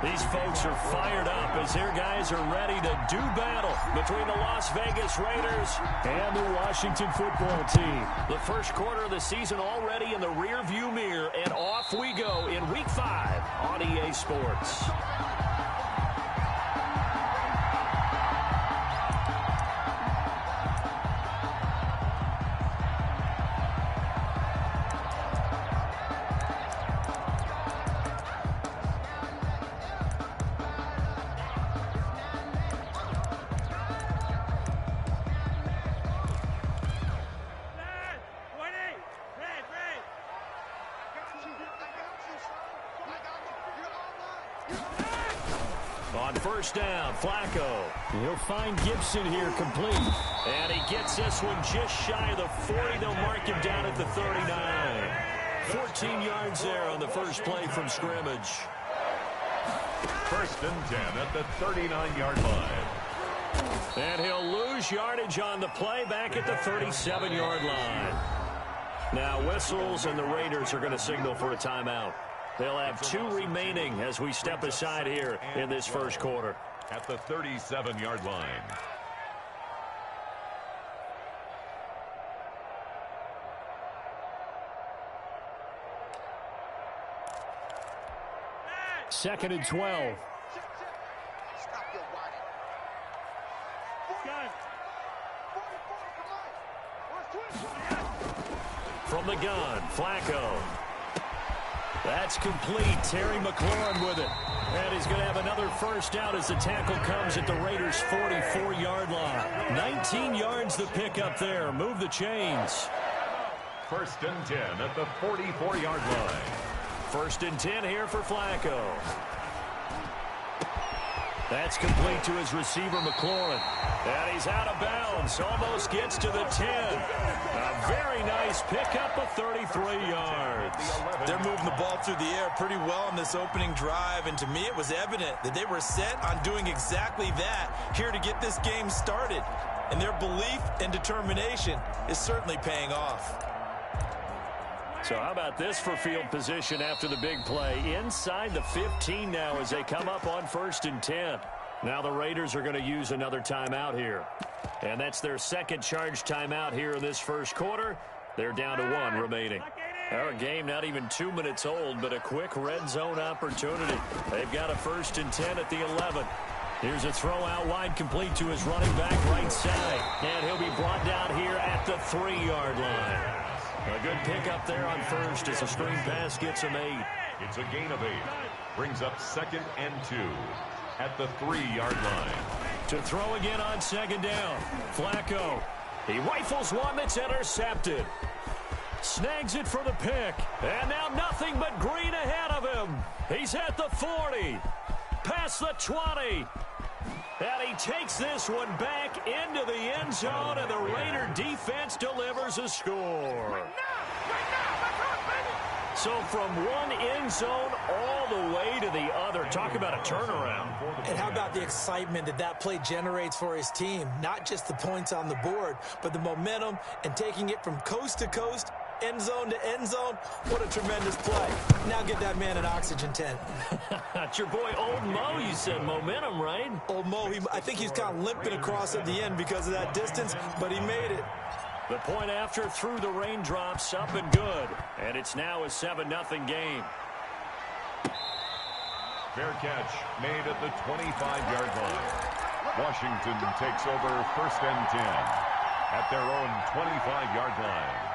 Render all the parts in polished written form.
These folks are fired up as their guys are ready to do battle between the Las Vegas Raiders and the Washington football team. The first quarter of the season already in the rearview mirror, and off we go in Week 5 on EA Sports. On first down, Flacco. He'll find Gibson here complete. And he gets this one just shy of the 40. They'll mark him down at the 39. 14 yards there on the first play from scrimmage. First and 10 at the 39-yard line. And he'll lose yardage on the play back at the 37-yard line. Now whistles, and the Raiders are going to signal for a timeout. They'll have 2 remaining as we step aside here in this first quarter. At the 37-yard line. Second and 12. From the gun, Flacco. That's complete. Terry McLaurin with it. And he's going to have another first down as the tackle comes at the Raiders' 44-yard line. 19 yards the pick up there. Move the chains. First and 10 at the 44-yard line. First and 10 here for Flacco. That's complete to his receiver, McLaurin. And he's out of bounds. Almost gets to the 10. A very nice pickup of 33 yards. They're moving the ball through the air pretty well in this opening drive. And to me, it was evident that they were set on doing exactly that here to get this game started. And their belief and determination is certainly paying off. So how about this for field position after the big play? Inside the 15 now as they come up on first and 10. Now the Raiders are going to use another timeout here. And that's their second charge timeout here in this first quarter. They're down to 1 remaining. Our game not even 2 minutes old, but a quick red zone opportunity. They've got a first and 10 at the 11. Here's a throw out wide complete to his running back right side. And he'll be brought down here at the 3-yard line. A good pickup there on first as a screen pass gets him 8. It's a gain of 8. Brings up second and 2 at the 3-yard line. To throw again on second down. Flacco. He rifles one that's intercepted. Snags it for the pick. And now nothing but green ahead of him. He's at the 40. Past the 20. And he takes this one back into the end zone, and the Raider defense delivers a score. So from one end zone all the way to the other. Talk about a turnaround. And how about the excitement that play generates for his team? Not just the points on the board, but the momentum and taking it from coast to coast, end zone to end zone. What a tremendous play. Now get that man an oxygen tent. It's your boy Old Mo, you said. Momentum, right? Old Mo, I think he's kind of limping across at the end because of that distance, but he made it. The point after through the raindrops, up and good. And it's now a 7-0 game. Fair catch made at the 25-yard line. Washington takes over first and 10 at their own 25-yard line.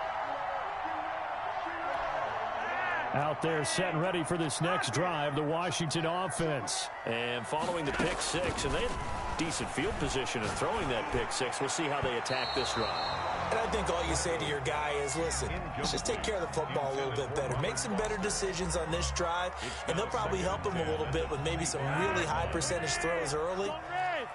Out there set and ready for this next drive, the Washington offense. And following the pick six, and they had decent field position in throwing that pick six. We'll see how they attack this drive. And I think all you say to your guy is, listen, let's just take care of the football a little bit better. Make some better decisions on this drive, and they'll probably help him a little bit with maybe some really high percentage throws early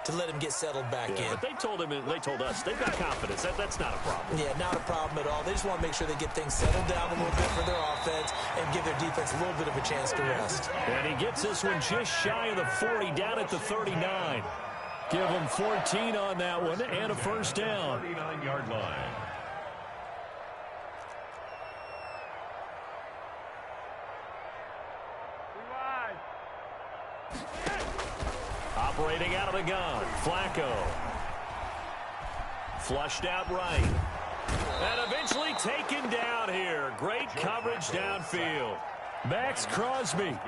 to let him get settled back in. But they told him, and they told us, they've got confidence. That's not a problem. Yeah, not a problem at all. They just want to make sure they get things settled down a little bit for their offense and give their defense a little bit of a chance to rest. And he gets this one just shy of the 40, down at the 39. Give him 14 on that one and a first down. 39-yard line. Operating out of the gun, Flacco. Flushed out right. And eventually taken down here. Great coverage downfield. Max Crosby.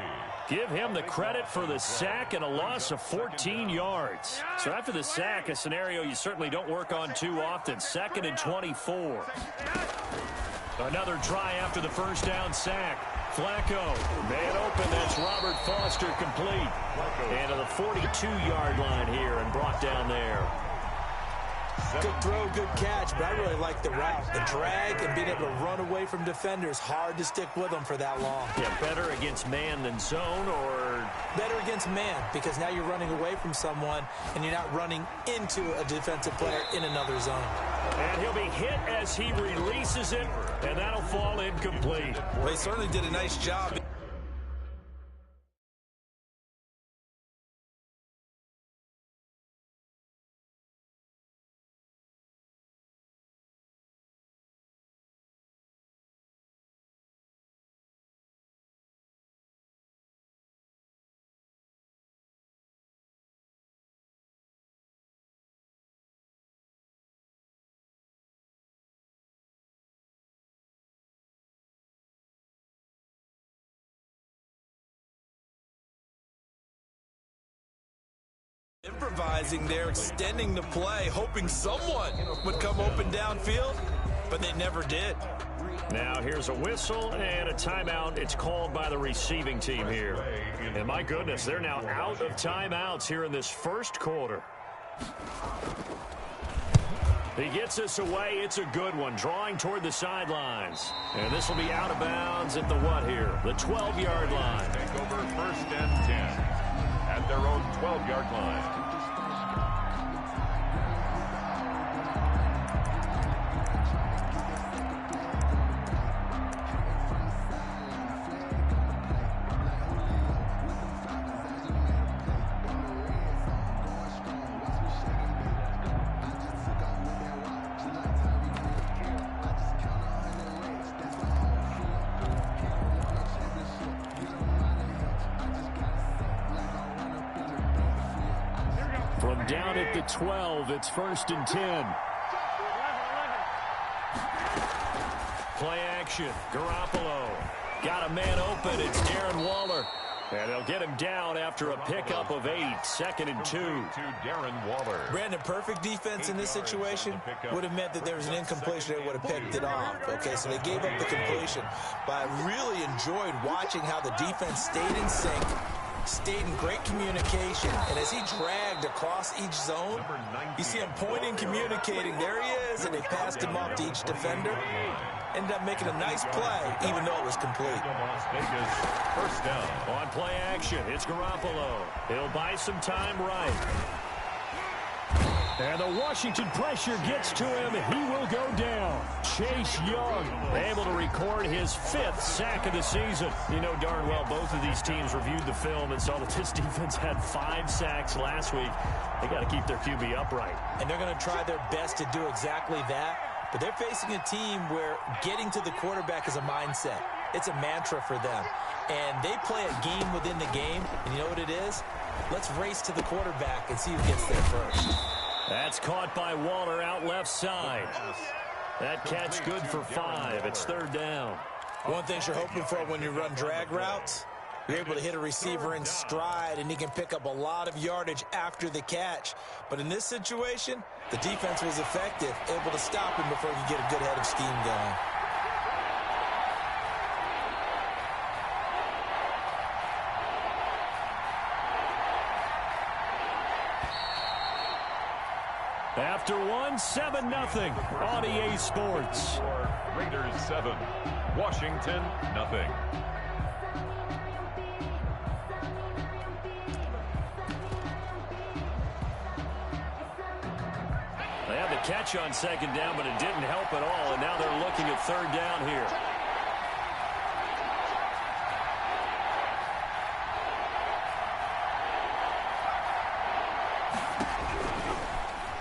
Give him the credit for the sack and a loss of 14 yards. So after the sack, a scenario you certainly don't work on too often. 2nd and 24. Another try after the first down sack. Flacco, man open, that's Robert Foster complete. And to the 42-yard line here and brought down there. Good throw, good catch, but I really like the route. The drag and being able to run away from defenders, hard to stick with them for that long. Yeah, better against man than zone, or? Better against man, because now you're running away from someone and you're not running into a defensive player in another zone. And he'll be hit as he releases it, and that'll fall incomplete. Well, they certainly did a nice job. Improvising there, extending the play, hoping someone would come open downfield, but they never did. Now here's a whistle and a timeout. It's called by the receiving team here. And my goodness, they're now out of timeouts here in this first quarter. He gets us away. It's a good one, drawing toward the sidelines. And this will be out of bounds at the what here? The 12-yard line. Take over 1st and 10 at their own 12-yard line. From down at the 12, it's 1st and 10. Play action. Garoppolo. Got a man open. It's Darren Waller. And they'll get him down after a pickup of 8. 2nd and 2. To Darren Waller. Brandon, perfect defense in this situation would have meant that there was an incompletion. They would have picked it off. Okay, so they gave up the completion. But I really enjoyed watching how the defense stayed in sync, stayed in great communication, and as he dragged across each zone, you see him pointing, communicating. There he is, and they passed him off to each defender. Ended up making a nice play, even though it was complete. Las Vegas, 1st down. On play action, it's Garoppolo. He'll buy some time right. And the Washington pressure gets to him. He will go down. Chase Young able to record his 5th sack of the season. You know darn well both of these teams reviewed the film and saw that this defense had 5 sacks last week. They got to keep their QB upright. And they're going to try their best to do exactly that. But they're facing a team where getting to the quarterback is a mindset. It's a mantra for them. And they play a game within the game. And you know what it is? Let's race to the quarterback and see who gets there first. That's caught by Waller out left side. That catch good for 5. It's 3rd down. One thing you're hoping for when you run drag routes, you're able to hit a receiver in stride, and he can pick up a lot of yardage after the catch. But in this situation, the defense was effective, able to stop him before he could get a good head of steam going. After 7-0 on EA Sports. Raiders 7, Washington nothing. They had the catch on 2nd down, but it didn't help at all, and now they're looking at 3rd down here.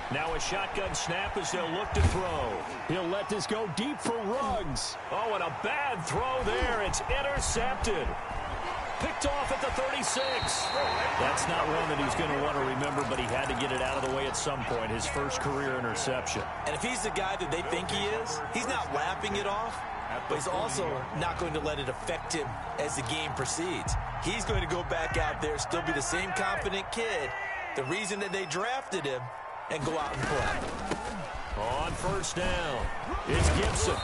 Now a shotgun snap as they'll look to throw. He'll let this go deep for Ruggs. Oh, and a bad throw there. It's intercepted. Picked off at the 36. That's not one that he's going to want to remember, but he had to get it out of the way at some point. His first career interception. And if he's the guy that they think he is, he's not lapping it off, but he's also not going to let it affect him as the game proceeds. He's going to go back out there, still be the same confident kid, the reason that they drafted him, and go out and play. On first down, it's Gibson.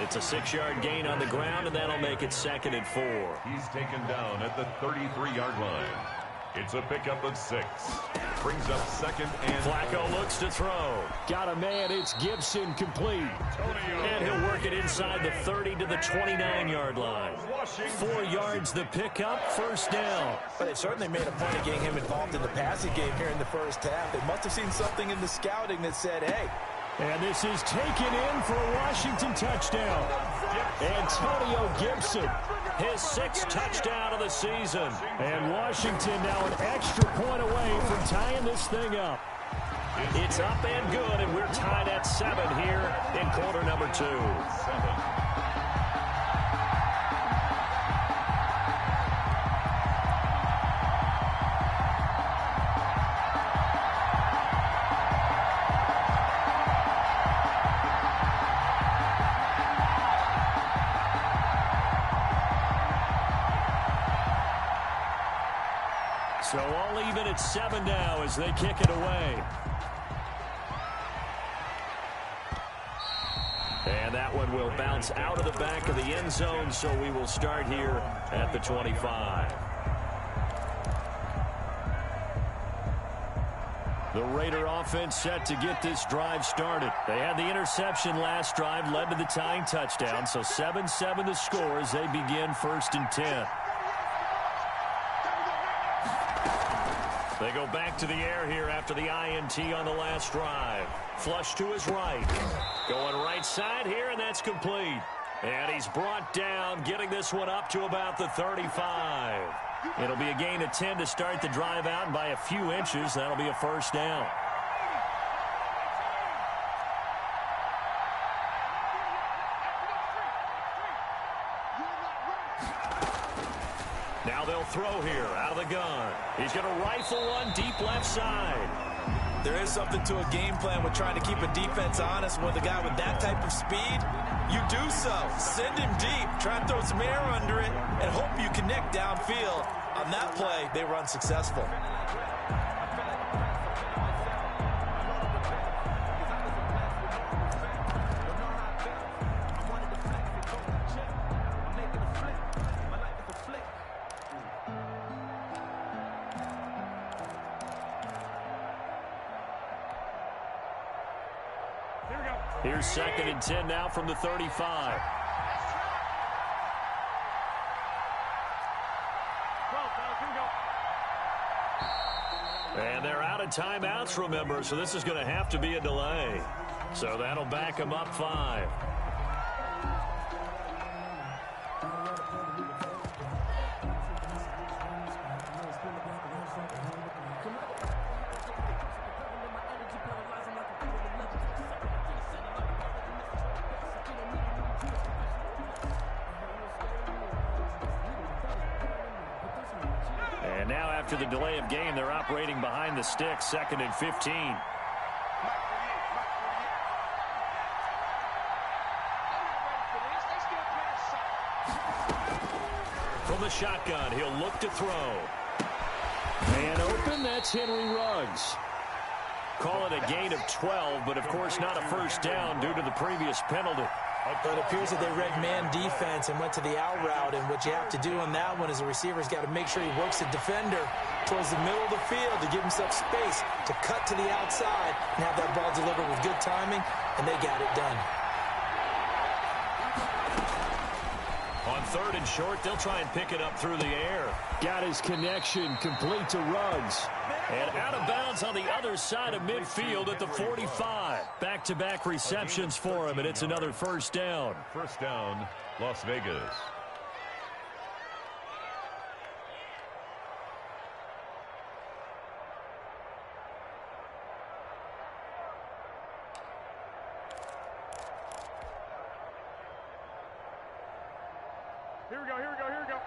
It's a 6-yard gain on the ground, and that'll make it 2nd and 4. He's taken down at the 33-yard line. It's a pickup of 6. Brings up 2nd and... Flacco looks to throw. Got a man. It's Gibson complete. And he'll work it inside the 30 to the 29-yard line. 4 yards the pickup, first down. But they certainly made a point of getting him involved in the passing game here in the first half. They must have seen something in the scouting that said, hey. And this is taken in for a Washington touchdown. Antonio Gibson, his 6th touchdown of the season. And Washington now an extra point away from tying this thing up. It's up and good, and we're tied at 7 here in quarter number 2. So all even at 7 now as they kick it away. And that one will bounce out of the back of the end zone, so we will start here at the 25. The Raider offense set to get this drive started. They had the interception last drive, led to the tying touchdown, so 7-7 the score as they begin 1st and 10. They go back to the air here after the INT on the last drive. Flush to his right. Going right side here, and that's complete. And he's brought down, getting this one up to about the 35. It'll be a gain of 10 to start the drive out, and by a few inches, that'll be a first down. Now they'll throw here out of the gun. He's going to rifle one deep left side. There is something to a game plan with trying to keep a defense honest. With a guy with that type of speed, you do so. Send him deep. Try and throw some air under it and hope you connect downfield. On that play, they were unsuccessful. Here's 2nd and 10 now from the 35. And they're out of timeouts, remember, so this is going to have to be a delay. So that'll back them up 5. And now after the delay of game, they're operating behind the sticks, 2nd and 15. From the shotgun, he'll look to throw. Man open, that's Henry Ruggs. Call it a gain of 12, but of course not a first down due to the previous penalty. But it appears that they read man defense and went to the out route, and what you have to do on that one is the receiver's got to make sure he works the defender towards the middle of the field to give himself space to cut to the outside and have that ball delivered with good timing, and they got it done. On 3rd and short, they'll try and pick it up through the air. Got his connection complete to Ruggs. And out of bounds on the other side of midfield at the 45. Back-to-back receptions for him, and it's another first down. First down, Las Vegas. Here we go, here we go, here we go.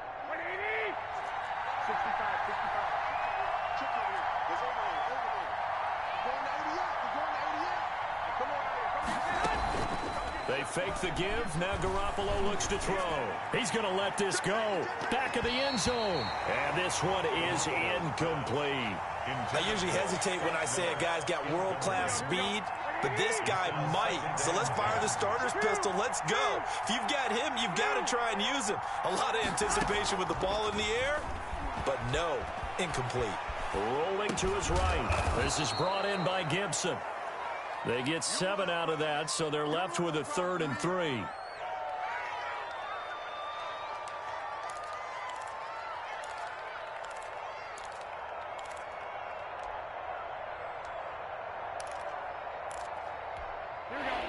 They fake the give. Now Garoppolo looks to throw. He's going to let this go. Back of the end zone. And this one is incomplete. I usually hesitate when I say a guy's got world-class speed, but this guy might. So let's fire the starter's pistol. Let's go. If you've got him, you've got to try and use him. A lot of anticipation with the ball in the air, but no, incomplete. Rolling to his right. This is brought in by Gibson. They get 7 out of that, so they're left with a 3rd and 3.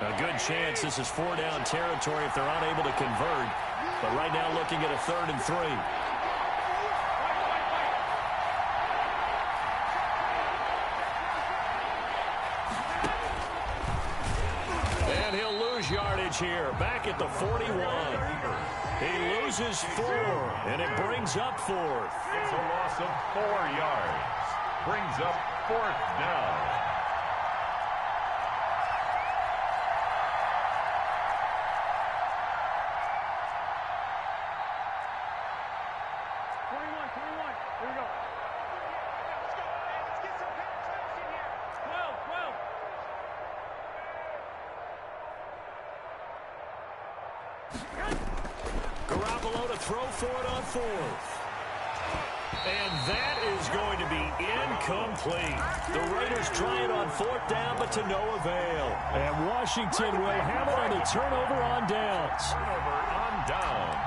A good chance this is 4-down territory if they're unable to convert. But right now looking at a 3rd and 3. Yardage here, back at the 41. He loses 4, and it brings up 4th. It's a loss of 4 yards. Brings up 4th down. Garoppolo to throw for it on 4th. And that is going to be incomplete. The Raiders try it on 4th down, but to no avail. And Washington will have it on a turnover on downs. Turnover on downs.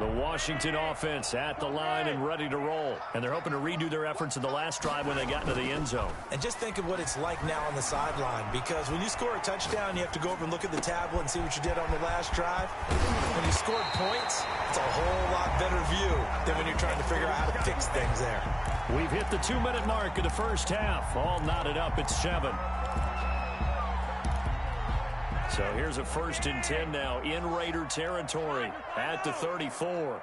The Washington offense at the line and ready to roll. And they're hoping to redo their efforts in the last drive when they got into the end zone. And just think of what it's like now on the sideline, because when you score a touchdown, you have to go over and look at the tablet and see what you did on the last drive. When you scored points, it's a whole lot better view than when you're trying to figure out how to fix things there. We've hit the 2-minute mark of the first half. All knotted up at 7. So here's a 1st and 10 now in Raider territory at the 34.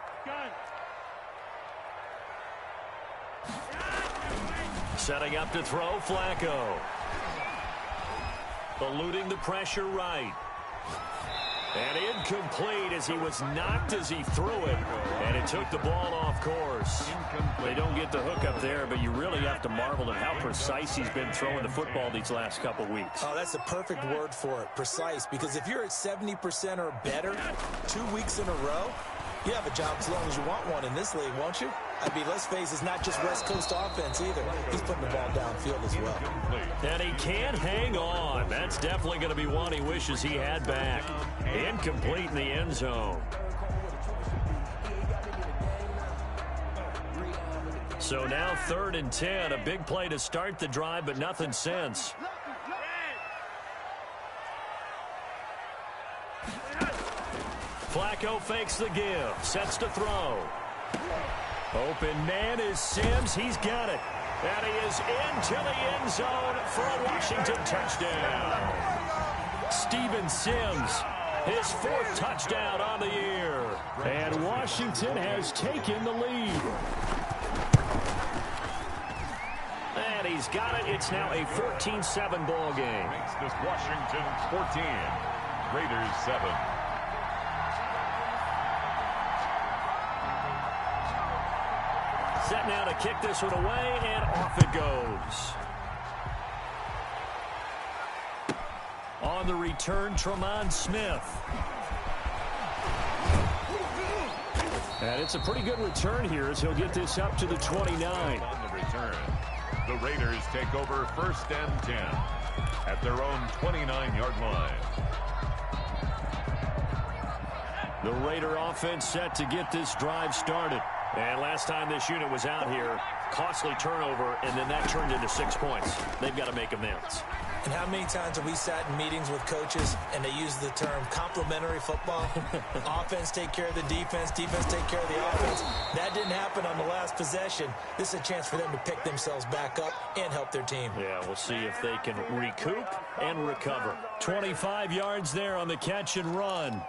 Setting up to throw, Flacco. Eluding the pressure right. And incomplete as he was knocked as he threw it. And it took the ball off course. They don't get the hook up there, but you really have to marvel at how precise he's been throwing the football these last couple weeks. Oh, that's the perfect word for it, precise. Because if you're at 70% or better 2 weeks in a row, you have a job as long as you want one in this league, won't you? I mean, let's face it, it's not just West Coast offense either. He's putting the ball downfield as well. And he can't hang on. That's definitely going to be one he wishes he had back. Incomplete in the end zone. So now 3rd and 10. A big play to start the drive, but nothing since. Flacco fakes the give. Sets to throw. Open man is Sims. He's got it. And he is into the end zone for a Washington touchdown. Steven Sims, his 4th touchdown on the year. And Washington has taken the lead. And he's got it. It's now a 14-7 ball game. Makes this Washington 14. Raiders 7. Set now to kick this one away, and off it goes. On the return, Tremont Smith. And it's a pretty good return here as he'll get this up to the 29. On the return, the Raiders take over 1st and 10 at their own 29-yard line. The Raider offense set to get this drive started. And last time this unit was out here, costly turnover, and then that turned into 6 points. They've got to make amends. And how many times have we sat in meetings with coaches and they use the term complementary football? Offense take care of the defense, defense take care of the offense. That didn't happen on the last possession. This is a chance for them to pick themselves back up and help their team. Yeah, we'll see if they can recoup and recover. 25 yards there on the catch and run.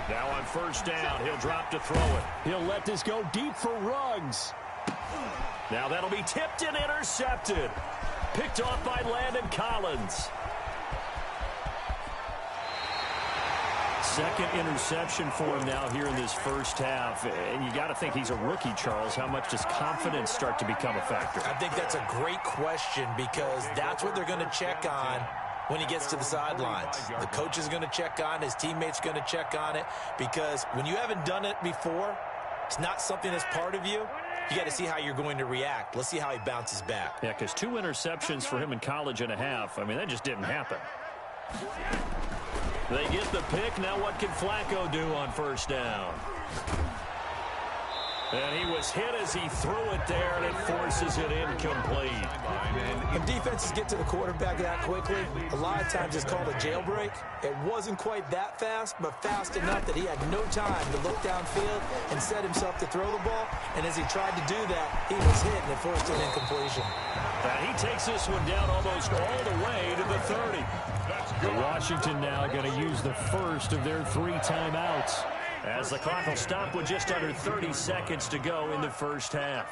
Now on first down, he'll drop to throw it. He'll let this go deep for Ruggs. Now that'll be tipped and intercepted. Picked off by Landon Collins. Second interception for him now here in this first half. And you got to think he's a rookie, Charles. How much does confidence start to become a factor? I think that's a great question because that's what they're going to check on when he gets to the sidelines. The coach is going to check on, his teammates are going to check on it, because when you haven't done it before, it's not something that's part of you. You got to see how you're going to react. Let's see how he bounces back. Yeah, because 2 interceptions for him in college and a half. I mean, that just didn't happen. They get the pick. Now what can Flacco do on first down? And he was hit as he threw it there, and it forces it incomplete. When defenses get to the quarterback that quickly, a lot of times it's called a jailbreak. It wasn't quite that fast, but fast enough that he had no time to look downfield and set himself to throw the ball. And as he tried to do that, he was hit, and it forced an incompletion. And he takes this one down almost all the way to the 30. Washington now going to use the first of their 3 timeouts, as the clock will stop with just under 30 seconds to go in the first half.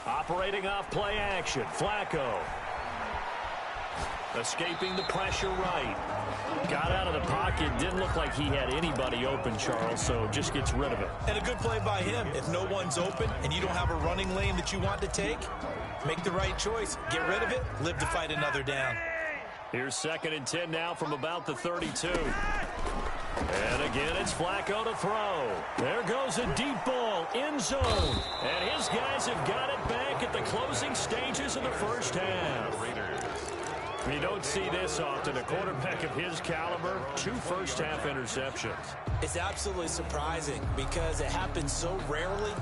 Operating off play action, Flacco. Escaping the pressure right. Got out of the pocket. Didn't look like he had anybody open, Charles, so just gets rid of it. And a good play by him. If no one's open and you don't have a running lane that you want to take, make the right choice. Get rid of it. Live to fight another down. Here's 2nd and 10 now from about the 32. And again, it's Flacco to throw. There goes a deep ball, end zone. And his guys have got it back at the closing stages of the first half. You don't see this often. A quarterback of his caliber, 2 first-half interceptions. It's absolutely surprising because it happens so rarely.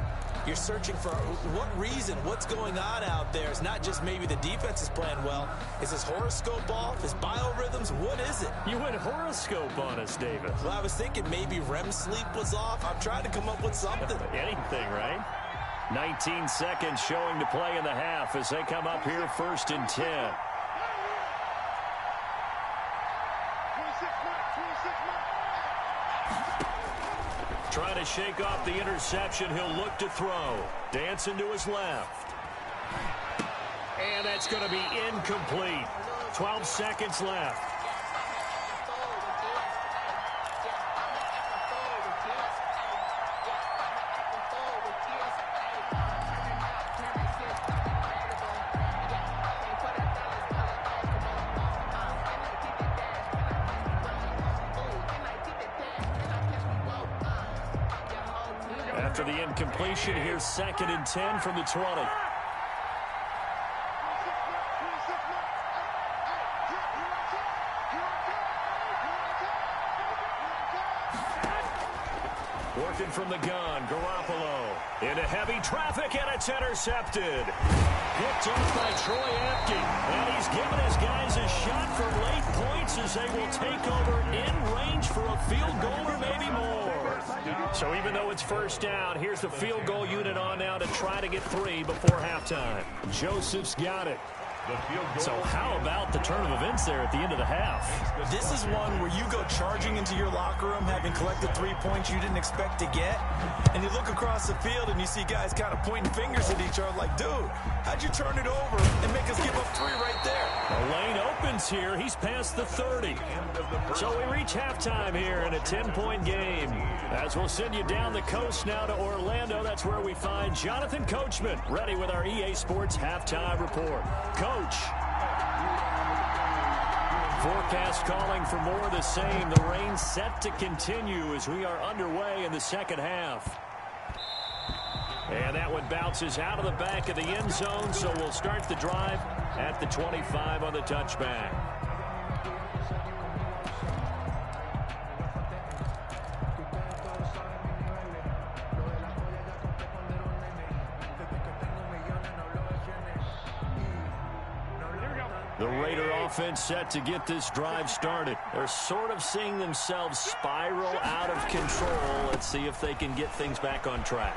You're searching for what reason, what's going on out there. It's not just maybe the defense is playing well. Is his horoscope off? His biorhythms? What is it? You went horoscope on us, David. Well, I was thinking maybe REM sleep was off. I'm trying to come up with something. Anything, right? 19 seconds showing to play in the half as they come up here 1st and 10. Trying to shake off the interception. He'll look to throw. Dancing to his left. And that's going to be incomplete. 12 seconds left. After the incompletion, here's 2nd and 10 from the 20. Working from the gun, Garoppolo. Into heavy traffic, and it's intercepted. Picked off by Troy Apke. And he's given his guys a shot for late points as they will take over in range for a field goal or maybe more. So even though it's first down, here's the field goal unit on now to try to get 3 before halftime. Joseph's got it. So how about the turn of events there at the end of the half? This is one where you go charging into your locker room having collected 3 points you didn't expect to get, and you look across the field and you see guys kind of pointing fingers at each other like, dude, how'd you turn it over and make us give up 3 right there? The lane opens here. He's past the 30. So we reach halftime here in a 10-point game. As we'll send you down the coast now to Orlando, that's where we find Jonathan Coachman ready with our EA Sports Halftime Report. Coach. Forecast calling for more of the same. The rain set to continue as we are underway in the second half. And that one one bounces out of the back of the end zone, so we'll start the drive at the 25 on the touchback. The Raider offense set to get this drive started. They're sort of seeing themselves spiral out of control. Let's see if they can get things back on track.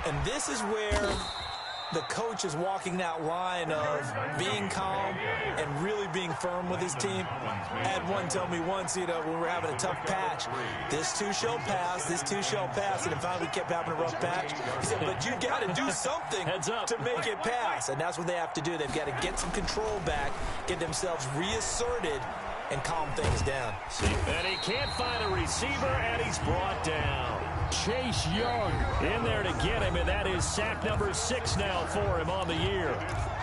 And this is where the coach is walking that line of being calm and really being firm with his team. I had one tell me once, when we're having a tough patch, this too shall pass, this too shall pass, and finally we kept having a rough patch. He said, but you got to do something to make it pass, and that's what they have to do. They've got to get some control back, get themselves reasserted, and calm things down. And he can't find a receiver, and he's brought down. Chase Young in there to get him, and that is sack number 6 now for him on the year.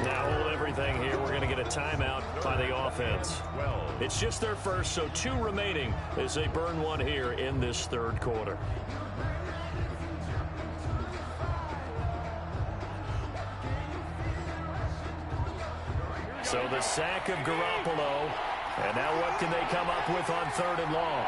Now hold everything here. We're going to get a timeout by the offense. It's just their first, so 2 remaining as they burn one here in this third quarter. So the sack of Garoppolo. And now what can they come up with on 3rd and long?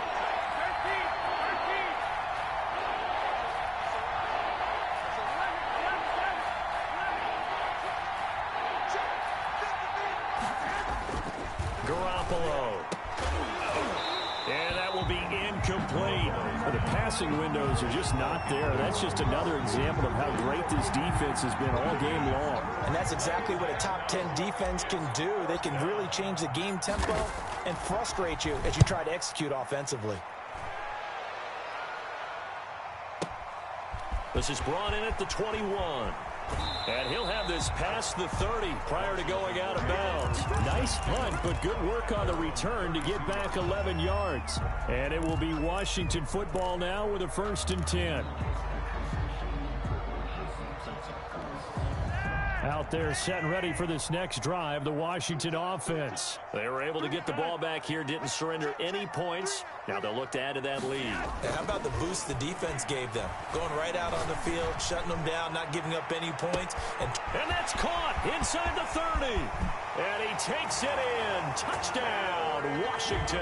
Garoppolo. And that will be incomplete. The passing windows are just not there. That's just another example of how great this defense has been all game long. And that's exactly what a top 10 defense can do. They can really change the game tempo and frustrate you as you try to execute offensively. This is brought in at the 21. And he'll have this past the 30 prior to going out of bounds. Nice punt, but good work on the return to get back 11 yards. And it will be Washington football now with a 1st and 10. Out there set and ready for this next drive, the Washington offense. They were able to get the ball back here, didn't surrender any points. Now they'll look to add to that lead. And how about the boost the defense gave them? Going right out on the field, shutting them down, not giving up any points. And that's caught inside the 30. And he takes it in. Touchdown, Washington.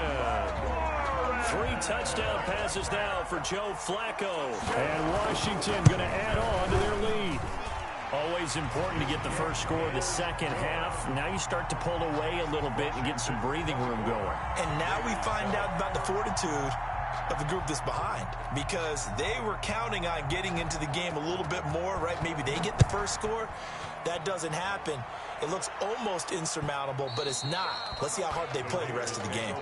3 touchdown passes now for Joe Flacco. And Washington going to add on to their lead. Always important to get the first score of the second half. Now you start to pull away a little bit and get some breathing room going. And now we find out about the fortitude of the group that's behind, because they were counting on getting into the game a little bit more, right? Maybe they get the first score. That doesn't happen. It looks almost insurmountable, but it's not. Let's see how hard they play the rest of the game.